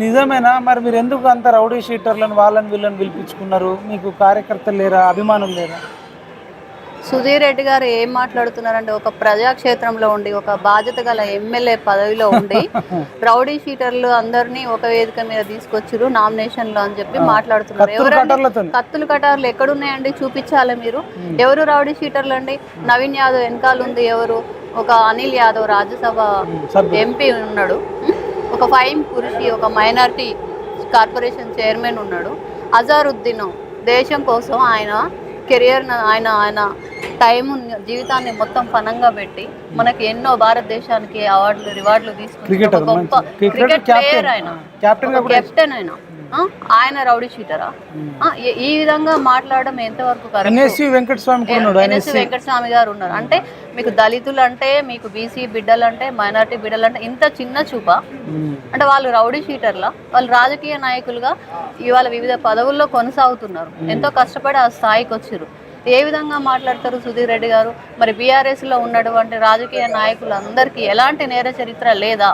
నిజమేనా? మరి మీరు ఎందుకు అంత రౌడీ షీటర్లను వాళ్ళని వీళ్ళని పిలిపించుకున్నారు? మీకు కార్యకర్తలు లేరా? అభిమానులు లేరా? సుధీర్ రెడ్డి గారు ఏం మాట్లాడుతున్నారంటే, ఒక ప్రజాక్షేత్రంలో ఉండి, ఒక బాధ్యత గల ఎమ్మెల్యే పదవిలో ఉండి రౌడీ షీటర్లు అందరినీ ఒక వేదిక మీద తీసుకొచ్చిరు నామినేషన్లో అని చెప్పి మాట్లాడుతున్నారు. ఎవరండి కత్తులు కటార్లు ఎక్కడున్నాయండి? చూపించాలి మీరు. ఎవరు రౌడీ షీటర్లు అండి? నవీన్ యాదవ్ వెనకాల ఉంది ఎవరు? ఒక అనిల్ యాదవ్ రాజ్యసభ ఎంపీ ఉన్నాడు, ఒక ఫైమ్ కుర్షి ఒక మైనారిటీ కార్పొరేషన్ చైర్మన్ ఉన్నాడు, అజారుద్దీన్ దేశం కోసం ఆయన కెరియర్ ఆయన టైం జీవితాన్ని మొత్తం పనంగా పెట్టి మనకి ఎన్నో భారతదేశానికి అవార్డులు రివార్డులు తీసుకున్న గొప్ప క్రికెట్ ప్లేయర్ ఆయన, కెప్టెన్ ఆయన రౌడీ షీటరా? ఈ విధంగా మాట్లాడడం ఎంతవరకు ఎన్ఎస్వి వెంకటస్వామి గారు ఉన్నారు అంటే మీకు దళితులు అంటే, మీకు బీసీ బిడ్డలు అంటే, మైనారిటీ బిడ్డలు అంటే ఇంత చిన్న చూపా? అంటే వాళ్ళు రౌడీ షీటర్లా? వాళ్ళు రాజకీయ నాయకులుగా ఇవాళ వివిధ పదవుల్లో కొనసాగుతున్నారు, ఎంతో కష్టపడి ఆ స్థాయికి వచ్చారు. ఏ విధంగా మాట్లాడతారు సుధీర్ రెడ్డి గారు? మరి బీఆర్ఎస్లో ఉన్నటువంటి రాజకీయ నాయకులందరికీ ఎలాంటి నేర చరిత్ర లేదా?